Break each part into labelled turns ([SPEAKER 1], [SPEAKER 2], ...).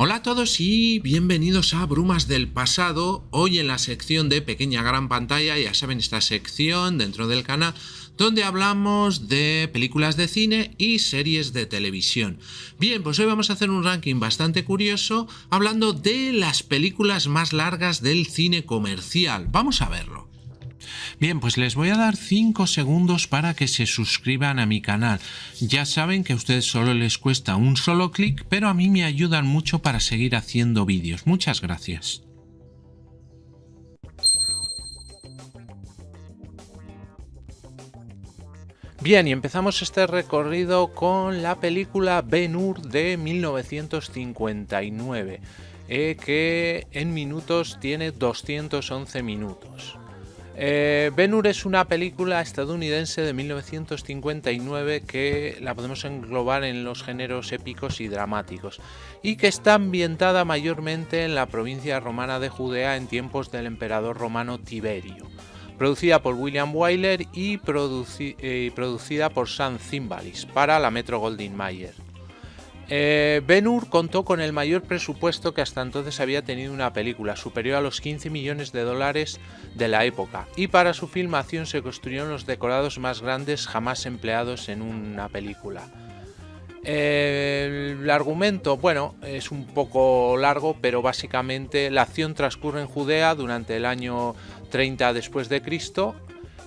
[SPEAKER 1] Hola a todos y bienvenidos a Brumas del Pasado. Hoy en la sección de Pequeña Gran Pantalla, ya saben, esta sección dentro del canal donde hablamos de películas de cine y series de televisión. Bien, pues hoy vamos a hacer un ranking bastante curioso hablando de las películas más largas del cine comercial. Vamos a verlo. Bien, pues les voy a dar 5 segundos para que se suscriban a mi canal. Ya saben que a ustedes solo les cuesta un solo clic, pero a mí me ayudan mucho para seguir haciendo vídeos. Muchas gracias. Bien, y empezamos este recorrido con la película Ben-Hur de 1959, que en minutos tiene 211 minutos. Ben-Hur es una película estadounidense de 1959 que la podemos englobar en los géneros épicos y dramáticos y que está ambientada mayormente en la provincia romana de Judea en tiempos del emperador romano Tiberio. Producida por William Wyler y producida por Sam Zimbalist para la Metro-Goldwyn-Mayer. Ben-Hur contó con el mayor presupuesto que hasta entonces había tenido una película, superior a los 15 millones de dólares de la época, y para su filmación se construyeron los decorados más grandes jamás empleados en una película. El argumento, bueno, es un poco largo, pero básicamente la acción transcurre en Judea durante el año 30 después de Cristo.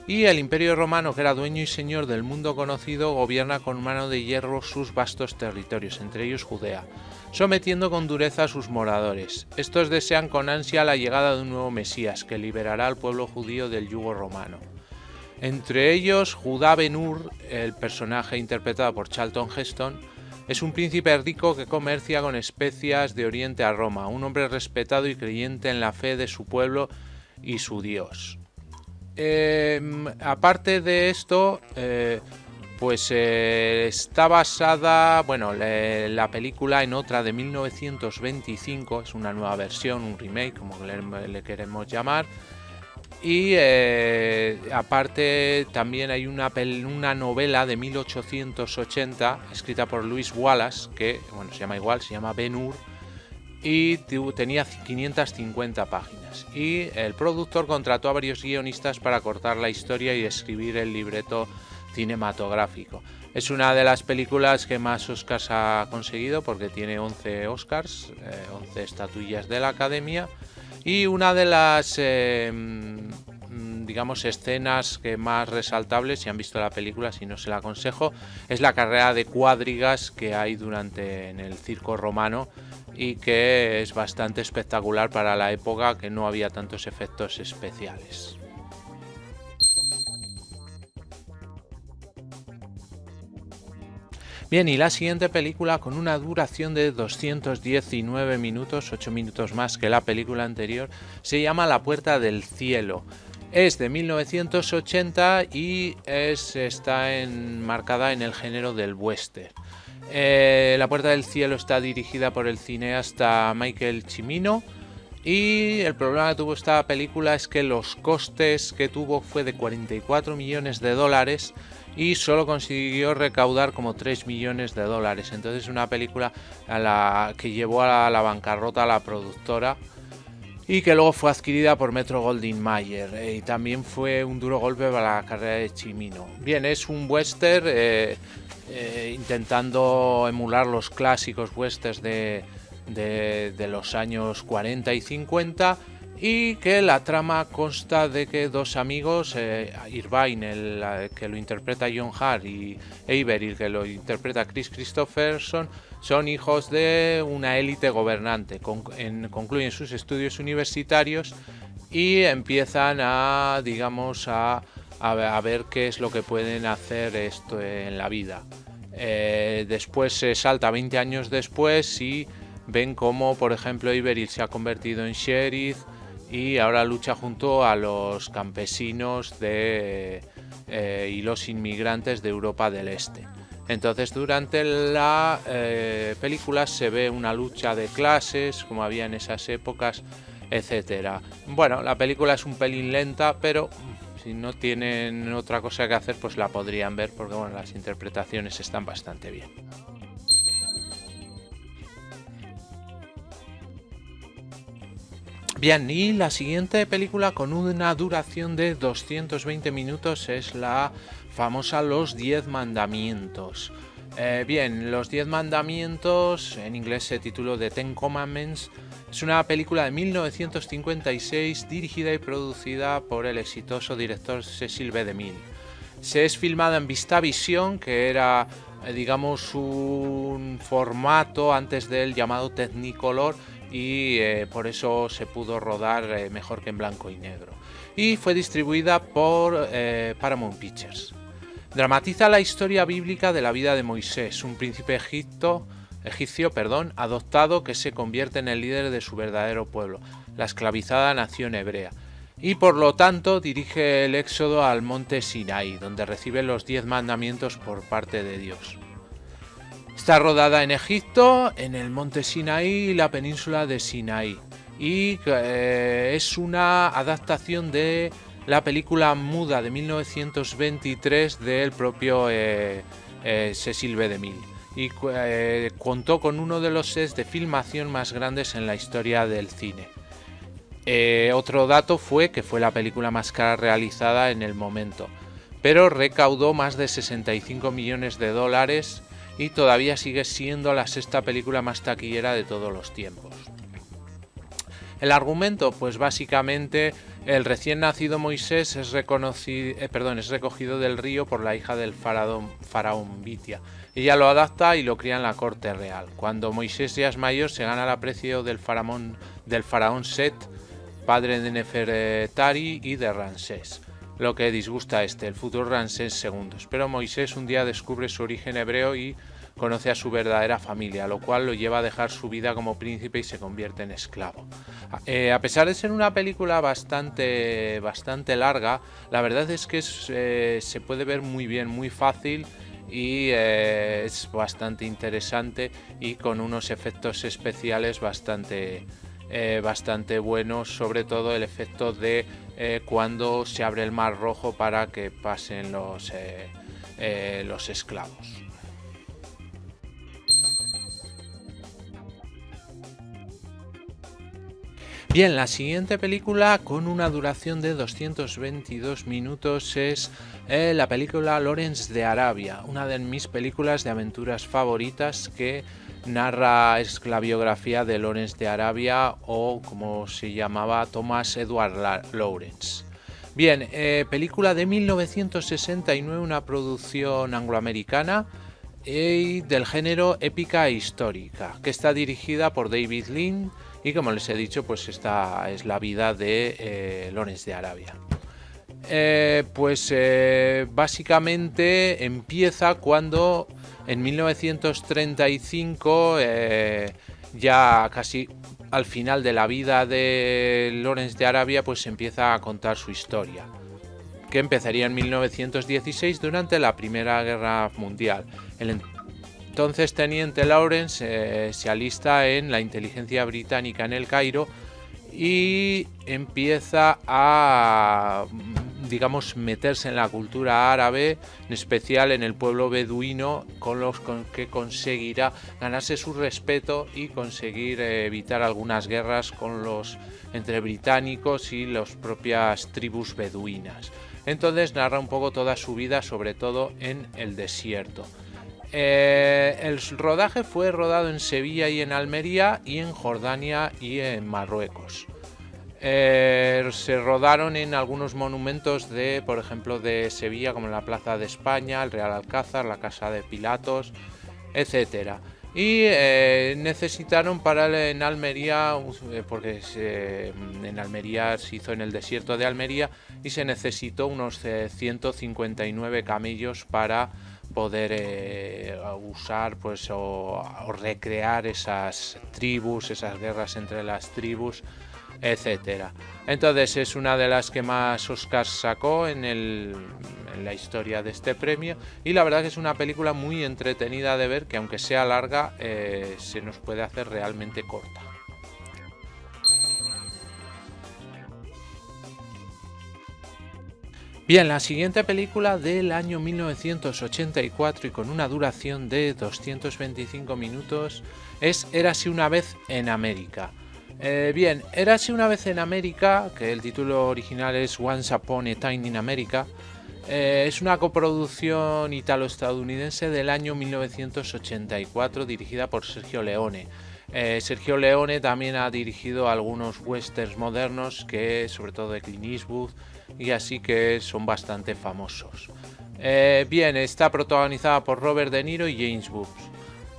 [SPEAKER 1] Y el Imperio Romano, que era dueño y señor del mundo conocido, gobierna con mano de hierro sus vastos territorios, entre ellos Judea, sometiendo con dureza a sus moradores. Estos desean con ansia la llegada de un nuevo Mesías, que liberará al pueblo judío del yugo romano. Entre ellos, Judá Ben-Hur, el personaje interpretado por Charlton Heston, es un príncipe rico que comercia con especias de Oriente a Roma, un hombre respetado y creyente en la fe de su pueblo y su Dios. Aparte de esto, está basada, la película en otra de 1925, es una nueva versión, un remake, como le queremos llamar. Y aparte también hay una novela de 1880 escrita por Lewis Wallace, que se llama igual, se llama Ben-Hur, y tenía 550 páginas. Y el productor contrató a varios guionistas para cortar la historia y escribir el libreto cinematográfico. Es una de las películas que más Oscars ha conseguido porque tiene 11 Oscars, 11 estatuillas de la Academia. Y una de las escenas que más resaltables, si han visto la película, si no se la aconsejo, es la carrera de cuadrigas que hay en el circo romano y que es bastante espectacular para la época, que no había tantos efectos especiales. Bien, y la siguiente película, con una duración de 219 minutos, 8 minutos más que la película anterior, se llama La Puerta del Cielo. Es de 1980 y está enmarcada en el género del western. La Puerta del Cielo está dirigida por el cineasta Michael Cimino. Y el problema que tuvo esta película es que los costes que tuvo fue de 44 millones de dólares y solo consiguió recaudar como 3 millones de dólares. Entonces una película que llevó a la bancarrota a la productora y que luego fue adquirida por Metro-Goldwyn-Mayer. Y también fue un duro golpe para la carrera de Cimino. Bien, es un western intentando emular los clásicos westerns de los años 40 y 50, y que la trama consta de que dos amigos, Irvine, que lo interpreta John Hart, y Avery, que lo interpreta Kris Kristofferson, son hijos de una élite gobernante. Concluyen sus estudios universitarios y empiezan a ver qué es lo que pueden hacer esto en la vida. Después se salta 20 años después y ven cómo, por ejemplo, Avery se ha convertido en sheriff y ahora lucha junto a los campesinos y los inmigrantes de Europa del Este. Entonces, durante la película se ve una lucha de clases, como había en esas épocas, etcétera. Bueno, la película es un pelín lenta, pero si no tienen otra cosa que hacer, pues la podrían ver, porque las interpretaciones están bastante bien. Bien, y la siguiente película con una duración de 220 minutos es la famosa Los 10 Mandamientos. Bien, Los 10 Mandamientos, en inglés se tituló The Ten Commandments, es una película de 1956 dirigida y producida por el exitoso director Cecil B. DeMille. Se es filmada en VistaVision, que era, digamos, un formato antes del llamado Technicolor, y por eso se pudo rodar mejor que en blanco y negro. Y fue distribuida por Paramount Pictures. Dramatiza la historia bíblica de la vida de Moisés, un príncipe egipcio, adoptado que se convierte en el líder de su verdadero pueblo, la esclavizada nación hebrea. Y por lo tanto dirige el éxodo al monte Sinaí, donde recibe los 10 mandamientos por parte de Dios. Está rodada en Egipto, en el monte Sinaí y la península de Sinaí. Y es una adaptación de la película muda de 1923 del propio Cecil B. DeMille. Y contó con uno de los sets de filmación más grandes en la historia del cine. Otro dato fue que fue la película más cara realizada en el momento, pero recaudó más de 65 millones de dólares y todavía sigue siendo la sexta película más taquillera de todos los tiempos. El argumento, pues básicamente el recién nacido Moisés es recogido del río por la hija del faraón Bitia. Ella lo adopta y lo cría en la corte real. Cuando Moisés ya es mayor, se gana el aprecio del faraón Set, padre de Nefertari y de Ramsés, lo que disgusta a el futuro Ramsés II. Pero Moisés un día descubre su origen hebreo y conoce a su verdadera familia, lo cual lo lleva a dejar su vida como príncipe y se convierte en esclavo. A pesar de ser una película bastante larga, la verdad es que se puede ver muy bien, muy fácil, y es bastante interesante y con unos efectos especiales bastante buenos, sobre todo el efecto de cuando se abre el Mar Rojo para que pasen los esclavos. Bien, la siguiente película con una duración de 222 minutos es la película Lawrence de Arabia, una de mis películas de aventuras favoritas, que es la biografía de Lawrence de Arabia, o como se llamaba, Thomas Edward Lawrence. Bien, película de 1969, una producción angloamericana y del género épica e histórica, que está dirigida por David Lean. Y como les he dicho, pues esta es la vida de Lawrence de Arabia. Básicamente empieza cuando en 1935, ya casi al final de la vida de Lawrence de Arabia, pues empieza a contar su historia, que empezaría en 1916 durante la Primera Guerra Mundial. Entonces teniente Lawrence se alista en la inteligencia británica en El Cairo y empieza a, digamos, meterse en la cultura árabe, en especial en el pueblo beduino, con que conseguirá ganarse su respeto y conseguir evitar algunas guerras entre británicos y las propias tribus beduinas. Entonces narra un poco toda su vida, sobre todo en el desierto. El rodaje fue rodado en Sevilla y en Almería, y en Jordania y en Marruecos. Se rodaron en algunos monumentos por ejemplo, de Sevilla, como la Plaza de España, el Real Alcázar, la Casa de Pilatos, etc. Y necesitaron en Almería, porque en Almería se hizo en el desierto de Almería, y se necesitó unos 159 camellos para poder usar, pues, o recrear esas tribus, esas guerras entre las tribus, etcétera. Entonces es una de las que más Oscars sacó en la historia de este premio, y la verdad que es una película muy entretenida de ver, que aunque sea larga, se nos puede hacer realmente corta. Bien, la siguiente película del año 1984 y con una duración de 225 minutos es Érase una vez en América. Bien, Érase una vez en América, que el título original es Once Upon a Time in America, es una coproducción italo-estadounidense del año 1984 dirigida por Sergio Leone. Sergio Leone también ha dirigido algunos westerns modernos, que sobre todo de Clint Eastwood, y así que son bastante famosos. Bien, está protagonizada por Robert De Niro y James Woods.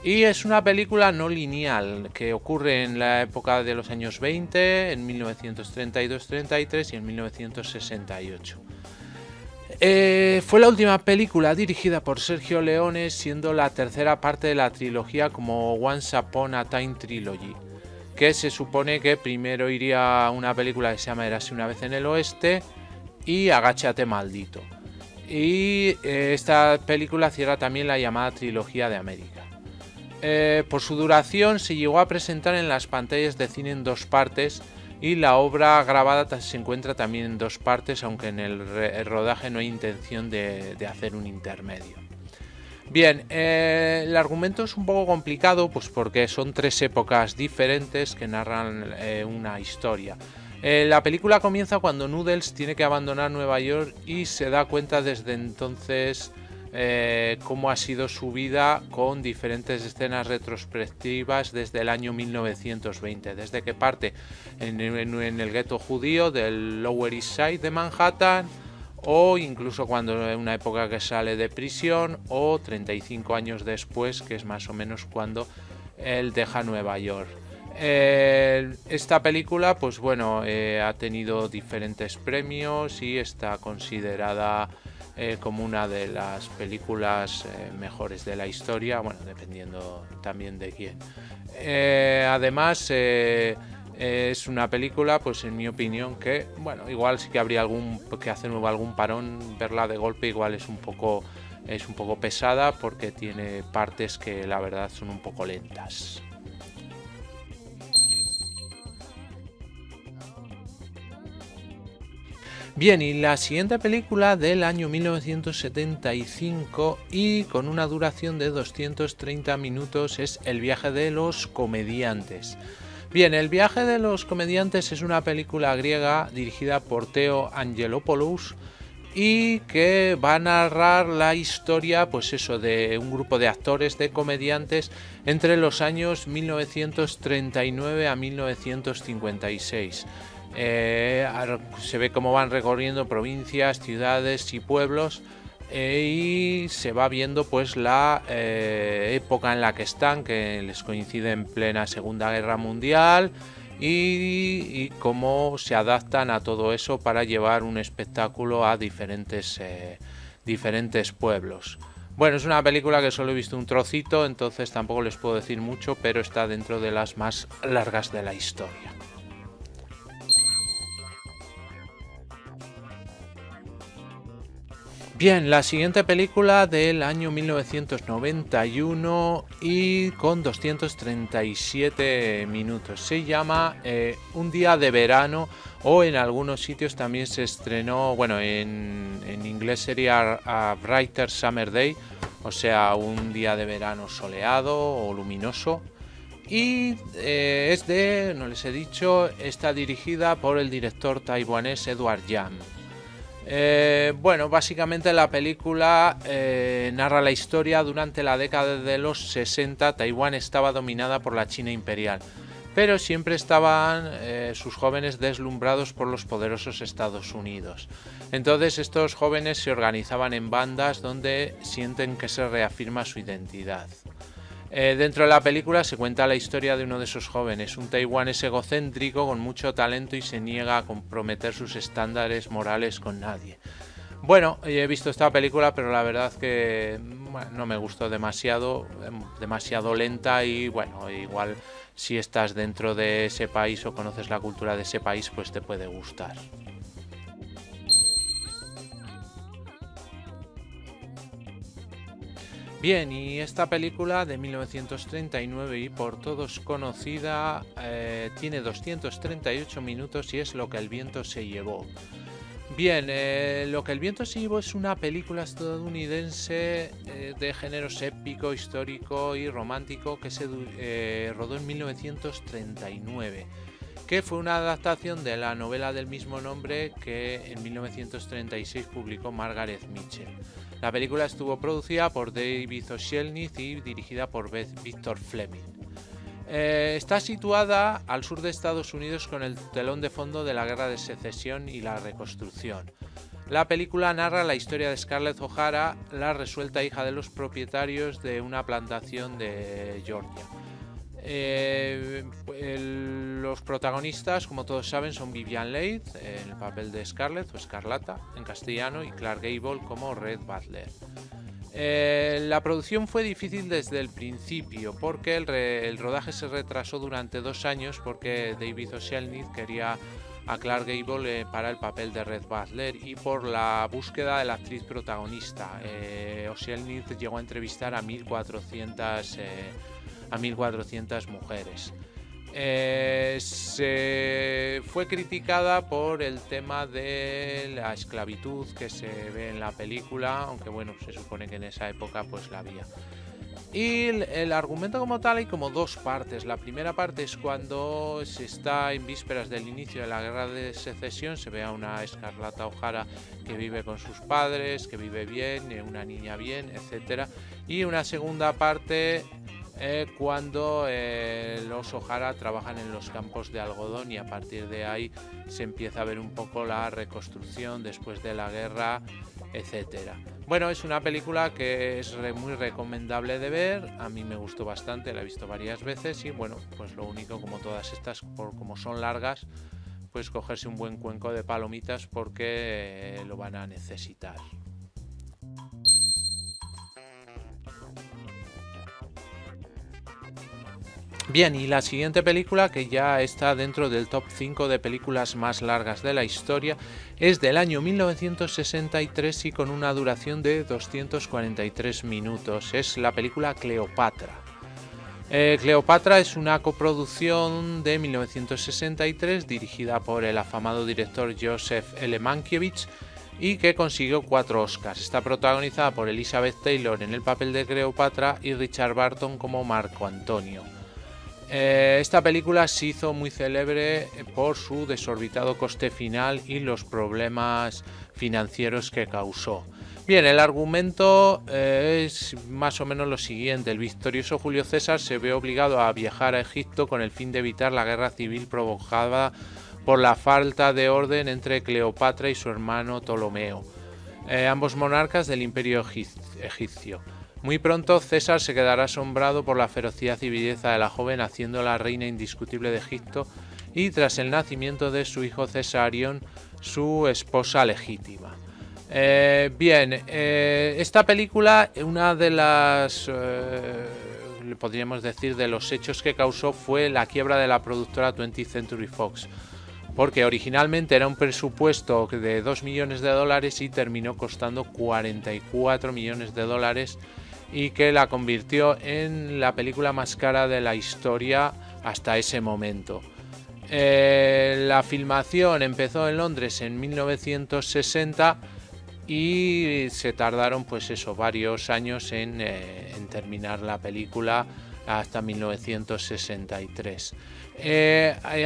[SPEAKER 1] Y es una película no lineal que ocurre en la época de los años 20, en 1932-33 y en 1968. Fue la última película dirigida por Sergio Leone, siendo la tercera parte de la trilogía como Once Upon a Time Trilogy, que se supone que primero iría una película que se llama Érase una vez en el oeste y Agáchate maldito. Y esta película cierra también la llamada trilogía de América. Por su duración se llegó a presentar en las pantallas de cine en dos partes, y la obra grabada se encuentra también en dos partes, aunque en el rodaje no hay intención de hacer un intermedio. Bien, el argumento es un poco complicado, pues porque son tres épocas diferentes que narran una historia. La película comienza cuando Noodles tiene que abandonar Nueva York y se da cuenta desde entonces cómo ha sido su vida, con diferentes escenas retrospectivas desde el año 1920, desde que parte en el gueto judío del Lower East Side de Manhattan, o incluso cuando en una época que sale de prisión, o 35 años después, que es más o menos cuando él deja Nueva York. Esta película, pues bueno, ha tenido diferentes premios y está considerada como una de las películas mejores de la historia, bueno, dependiendo también de quién. Además, es una película, pues en mi opinión, que, bueno, igual sí que habría que hacer algún parón, verla de golpe igual es un poco pesada, porque tiene partes que la verdad son un poco lentas. Bien, y la siguiente película del año 1975 y con una duración de 230 minutos es El viaje de los comediantes. Bien, El viaje de los comediantes es una película griega dirigida por Theo Angelopoulos y que va a narrar la historia, pues eso, de un grupo de actores, de comediantes, entre los años 1939 a 1956. Se ve cómo van recorriendo provincias, ciudades y pueblos, y se va viendo pues la época en la que están, que les coincide en plena Segunda Guerra Mundial, y cómo se adaptan a todo eso para llevar un espectáculo a diferentes pueblos. Bueno, es una película que solo he visto un trocito, entonces tampoco les puedo decir mucho, pero está dentro de las más largas de la historia. Bien, la siguiente película del año 1991 y con 237 minutos. Se llama Un día de verano, o en algunos sitios también se estrenó, bueno, en inglés sería A Brighter Summer Day, o sea, un día de verano soleado o luminoso. Y no les he dicho, está dirigida por el director taiwanés Edward Yang. Bueno, básicamente la película narra la historia. Durante la década de los 60, Taiwán estaba dominada por la China imperial, pero siempre estaban sus jóvenes deslumbrados por los poderosos Estados Unidos. Entonces estos jóvenes se organizaban en bandas donde sienten que se reafirma su identidad. Dentro de la película se cuenta la historia de uno de esos jóvenes, un taiwanés egocéntrico con mucho talento y se niega a comprometer sus estándares morales con nadie. Bueno, he visto esta película, pero la verdad que no me gustó demasiado lenta, y bueno, igual si estás dentro de ese país o conoces la cultura de ese país, pues te puede gustar. Bien, y esta película de 1939 y por todos conocida, tiene 238 minutos y es Lo que el viento se llevó. Bien, Lo que el viento se llevó es una película estadounidense de géneros épico, histórico y romántico que se rodó en 1939. que fue una adaptación de la novela del mismo nombre que en 1936 publicó Margaret Mitchell. La película estuvo producida por David O. Selznick y dirigida por Victor Fleming. Está situada al sur de Estados Unidos con el telón de fondo de la Guerra de Secesión y la Reconstrucción. La película narra la historia de Scarlett O'Hara, la resuelta hija de los propietarios de una plantación de Georgia. Los protagonistas, como todos saben, son Vivien Leigh en el papel de Scarlett o Escarlata en castellano y Clark Gable como Red Butler. La producción fue difícil desde el principio porque el rodaje se retrasó durante 2 años porque David O. Selznick quería a Clark Gable para el papel de Red Butler y por la búsqueda de la actriz protagonista. O. Selznick llegó a entrevistar a 1.400 mujeres. Se fue criticada por el tema de la esclavitud que se ve en la película, aunque bueno, se supone que en esa época pues la había. Y el argumento como tal hay como 2 partes. La primera parte es cuando se está en vísperas del inicio de la Guerra de Secesión, se ve a una Scarlett O'Hara que vive con sus padres, que vive bien, una niña bien, etc. Y una segunda parte cuando los O'Hara trabajan en los campos de algodón y a partir de ahí se empieza a ver un poco la reconstrucción después de la guerra, etcétera. Bueno, es una película que es muy recomendable de ver, a mí me gustó bastante, la he visto varias veces y bueno, pues lo único, como todas estas, como son largas, pues cogerse un buen cuenco de palomitas porque lo van a necesitar. Bien, y la siguiente película, que ya está dentro del top 5 de películas más largas de la historia, es del año 1963 y con una duración de 243 minutos. Es la película Cleopatra. Cleopatra es una coproducción de 1963 dirigida por el afamado director Joseph L. Mankiewicz y que consiguió 4 Oscars. Está protagonizada por Elizabeth Taylor en el papel de Cleopatra y Richard Burton como Marco Antonio. Esta película se hizo muy célebre por su desorbitado coste final y los problemas financieros que causó. Bien, el argumento es más o menos lo siguiente. El victorioso Julio César se ve obligado a viajar a Egipto con el fin de evitar la guerra civil provocada por la falta de orden entre Cleopatra y su hermano Ptolomeo, ambos monarcas del imperio egipcio. Muy pronto César se quedará asombrado por la ferocidad y belleza de la joven, haciéndola reina indiscutible de Egipto y tras el nacimiento de su hijo Cesarion, su esposa legítima. Esta película, una de las, podríamos decir, de los hechos que causó fue la quiebra de la productora 20th Century Fox, porque originalmente era un presupuesto de $2 millones y terminó costando $44 millones y que la convirtió en la película más cara de la historia hasta ese momento. La filmación empezó en Londres en 1960 y se tardaron varios años en terminar la película hasta 1963.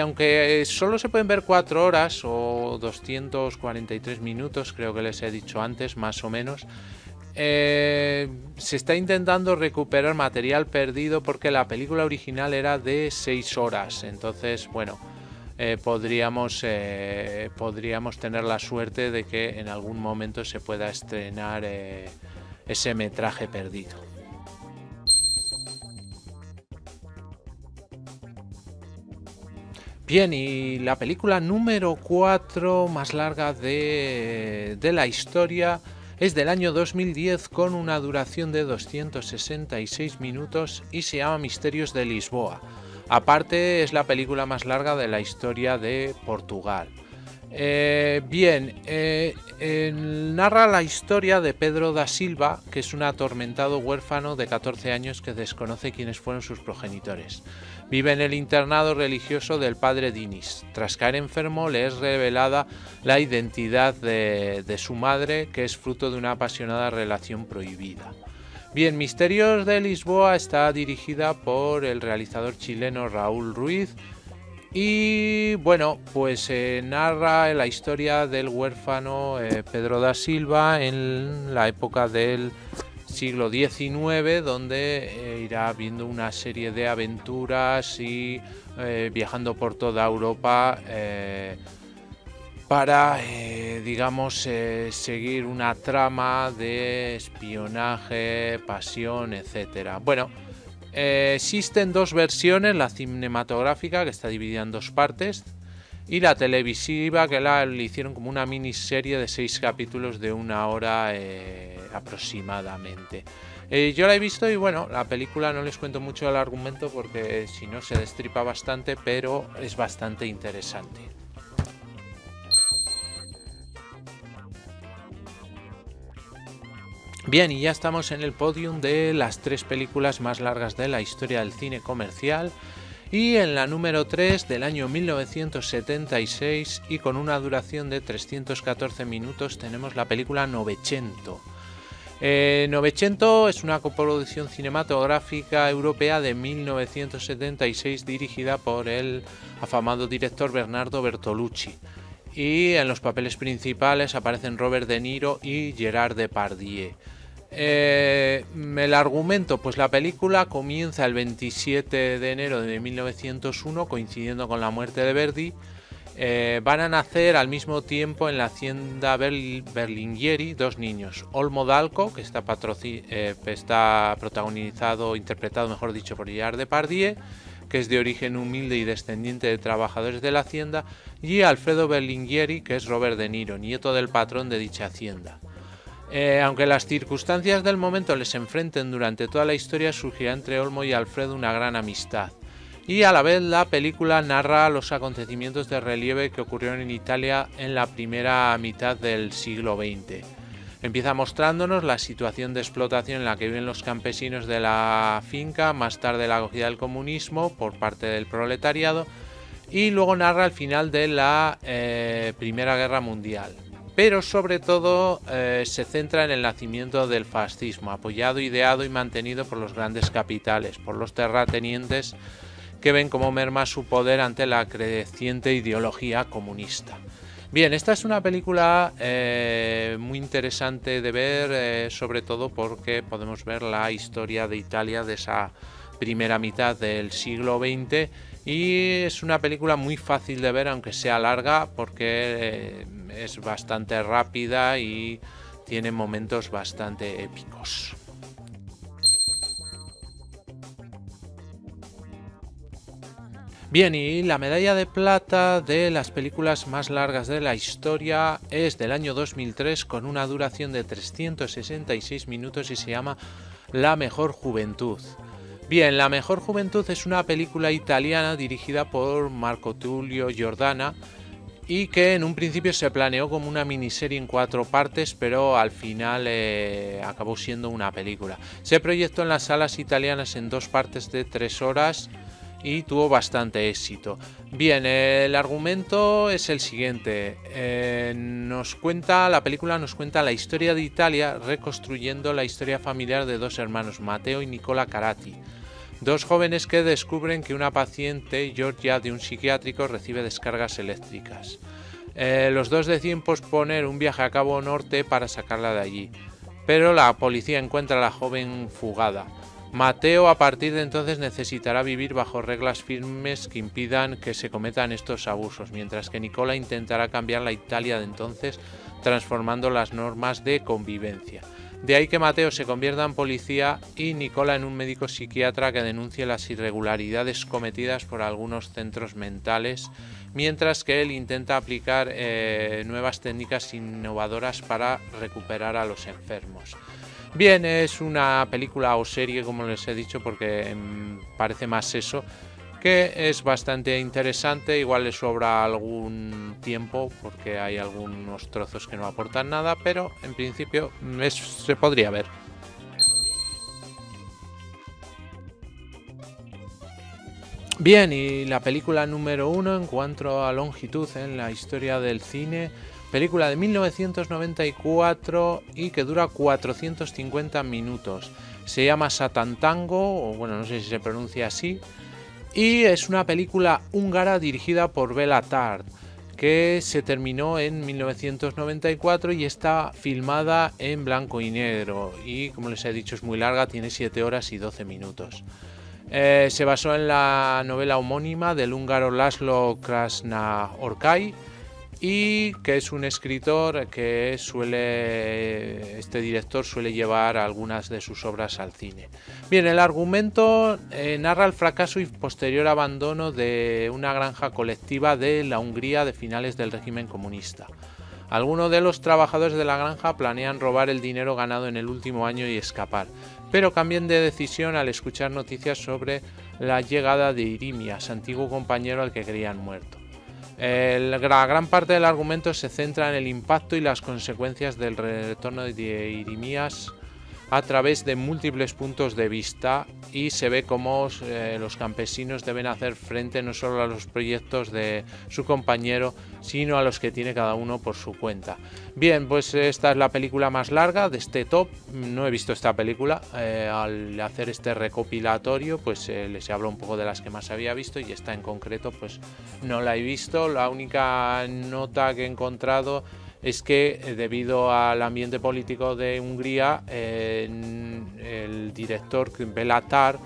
[SPEAKER 1] Aunque solo se pueden ver 4 horas o 243 minutos, creo que les he dicho antes, más o menos, se está intentando recuperar material perdido porque la película original era de 6 horas. Entonces, bueno, podríamos tener la suerte de que en algún momento se pueda estrenar ese metraje perdido. Bien, y la película número 4 más larga de la historia es del año 2010 con una duración de 266 minutos y se llama Misterios de Lisboa. Aparte, es la película más larga de la historia de Portugal. Narra la historia de Pedro da Silva, que es un atormentado huérfano de 14 años que desconoce quiénes fueron sus progenitores. Vive en el internado religioso del padre Dinis. Tras caer enfermo, le es revelada la identidad de su madre, que es fruto de una apasionada relación prohibida. Bien, Misterios de Lisboa está dirigida por el realizador chileno Raúl Ruiz Y bueno, pues narra la historia del huérfano Pedro da Silva en la época del siglo XIX, donde irá viendo una serie de aventuras y viajando por toda Europa para, digamos, seguir una trama de espionaje, pasión, etcétera. Bueno, existen dos versiones, la cinematográfica, que está dividida en dos partes, y la televisiva, que le hicieron como una miniserie de 6 capítulos de 1 hora aproximadamente. Yo la he visto y bueno, la película no les cuento mucho el argumento porque si no se destripa bastante, pero es bastante interesante. Bien, y ya estamos en el podium de las 3 películas más largas de la historia del cine comercial. Y en la número 3 del año 1976 y con una duración de 314 minutos tenemos la película Novecento. Novecento es una coproducción cinematográfica europea de 1976 dirigida por el afamado director Bernardo Bertolucci. Y en los papeles principales aparecen Robert De Niro y Gerard Depardieu. El argumento, pues la película comienza el 27 de enero de 1901, coincidiendo con la muerte de Verdi. Van a nacer al mismo tiempo en la hacienda Berlinghieri dos niños, Olmo Dalco, que está protagonizado, interpretado mejor dicho por Gerard Depardieu, que es de origen humilde y descendiente de trabajadores de la hacienda, y Alfredo Berlinghieri, que es Robert De Niro, nieto del patrón de dicha hacienda. Aunque las circunstancias del momento les enfrenten durante toda la historia, surgirá entre Olmo y Alfredo una gran amistad. Y a la vez la película narra los acontecimientos de relieve que ocurrieron en Italia en la primera mitad del siglo XX. Empieza mostrándonos la situación de explotación en la que viven los campesinos de la finca, más tarde la acogida del comunismo por parte del proletariado, y luego narra el final de la Primera Guerra Mundial. Pero sobre todo se centra en el nacimiento del fascismo, apoyado, ideado y mantenido por los grandes capitales, por los terratenientes que ven cómo merma su poder ante la creciente ideología comunista. Bien, esta es una película muy interesante de ver, sobre todo porque podemos ver la historia de Italia de esa primera mitad del siglo XX, y es una película muy fácil de ver aunque sea larga porque es bastante rápida y tiene momentos bastante épicos. Bien, y la medalla de plata de las películas más largas de la historia es del año 2003 con una duración de 366 minutos y se llama La Mejor Juventud. Bien, La Mejor Juventud es una película italiana dirigida por Marco Tullio Giordana y que en un principio se planeó como una miniserie en 4 partes, pero al final acabó siendo una película. Se proyectó en las salas italianas en 2 partes de 3 horas y tuvo bastante éxito. Bien, el argumento es el siguiente. La película nos cuenta la historia de Italia reconstruyendo la historia familiar de 2 hermanos, Matteo y Nicola Carati. 2 jóvenes que descubren que una paciente, Giorgia, de un psiquiátrico recibe descargas eléctricas. Los 2 deciden posponer un viaje a Cabo Norte para sacarla de allí, pero la policía encuentra a la joven fugada. Matteo a partir de entonces necesitará vivir bajo reglas firmes que impidan que se cometan estos abusos, mientras que Nicola intentará cambiar la Italia de entonces transformando las normas de convivencia. De ahí que Matteo se convierta en policía y Nicola en un médico psiquiatra que denuncie las irregularidades cometidas por algunos centros mentales, mientras que él intenta aplicar nuevas técnicas innovadoras para recuperar a los enfermos. Bien, es una película o serie, como les he dicho, porque parece más eso, que es bastante interesante. Igual le sobra algún tiempo porque hay algunos trozos que no aportan nada, pero en principio se podría ver. Bien, y la película número 1 en cuanto a longitud en la historia del cine, película de 1994 y que dura 450 minutos. Se llama Satan Tango, o bueno, no sé si se pronuncia así, y es una película húngara dirigida por Béla Tarth, que se terminó en 1994 y está filmada en blanco y negro, y como les he dicho es muy larga, tiene 7 horas y 12 minutos. Se basó en la novela homónima del húngaro László Krasna-Orkai, y que es un escritor que este director suele llevar algunas de sus obras al cine. Bien, el argumento narra el fracaso y posterior abandono de una granja colectiva de la Hungría de finales del régimen comunista. Algunos de los trabajadores de la granja planean robar el dinero ganado en el último año y escapar, pero cambian de decisión al escuchar noticias sobre la llegada de Irimias, antiguo compañero al que creían muerto. La gran parte del argumento se centra en el impacto y las consecuencias del retorno de Irimias a través de múltiples puntos de vista, y se ve cómo los campesinos deben hacer frente no solo a los proyectos de su compañero, sino a los que tiene cada uno por su cuenta. Bien, pues esta es la película más larga de este top. No he visto esta película. Al hacer este recopilatorio pues les hablo un poco de las que más había visto, y esta en concreto pues no la he visto. La única nota que he encontrado es que debido al ambiente político de Hungría, el director Béla Tarth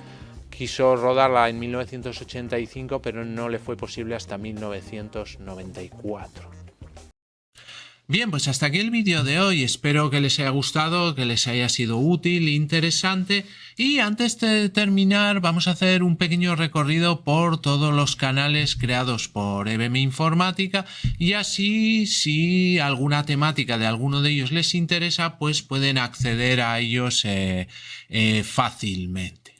[SPEAKER 1] quiso rodarla en 1985, pero no le fue posible hasta 1994. Bien, pues hasta aquí el vídeo de hoy. Espero que les haya gustado, que les haya sido útil, interesante. Y antes de terminar, vamos a hacer un pequeño recorrido por todos los canales creados por EBM Informática, y así, si alguna temática de alguno de ellos les interesa, pues pueden acceder a ellos fácilmente.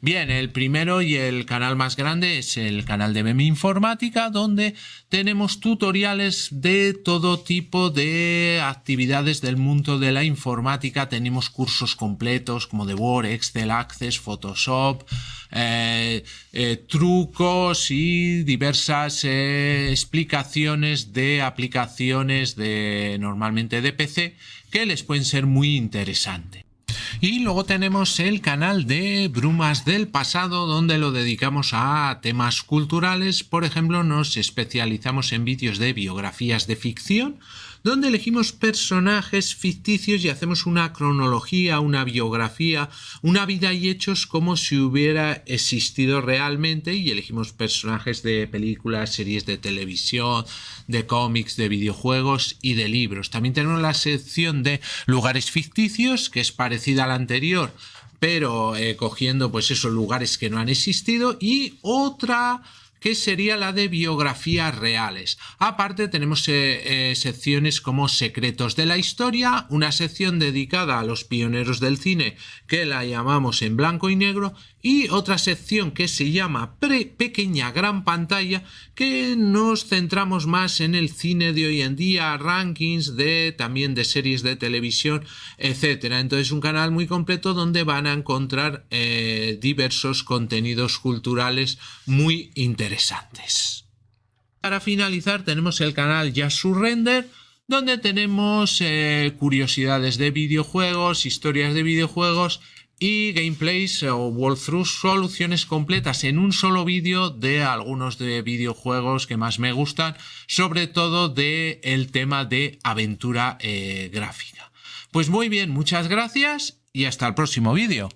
[SPEAKER 1] Bien, el primero y el canal más grande es el canal de EBM Informática, donde tenemos tutoriales de todo tipo de actividades del mundo de la informática. Tenemos cursos completos como de Word, Excel, Access, Photoshop, trucos y diversas explicaciones de aplicaciones normalmente de PC que les pueden ser muy interesantes. Y luego tenemos el canal de Brumas del Pasado, donde lo dedicamos a temas culturales. Por ejemplo, nos especializamos en vídeos de biografías de ficción, donde elegimos personajes ficticios y hacemos una cronología, una biografía, una vida y hechos como si hubiera existido realmente, y elegimos personajes de películas, series de televisión, de cómics, de videojuegos y de libros. También tenemos la sección de lugares ficticios, que es parecida a la anterior, pero cogiendo pues esos lugares que no han existido, y otra que sería la de biografías reales. Aparte tenemos secciones como Secretos de la Historia, una sección dedicada a los pioneros del cine que la llamamos en blanco y negro, y otra sección que se llama Pequeña Gran Pantalla, que nos centramos más en el cine de hoy en día, rankings también de series de televisión, etcétera. Entonces, un canal muy completo donde van a encontrar diversos contenidos culturales muy interesantes. Para finalizar, tenemos el canal Just Surrender, donde tenemos curiosidades de videojuegos, historias de videojuegos y gameplays o walkthroughs, soluciones completas en un solo vídeo de algunos de videojuegos que más me gustan, sobre todo del tema de aventura gráfica. Pues muy bien, muchas gracias y hasta el próximo vídeo.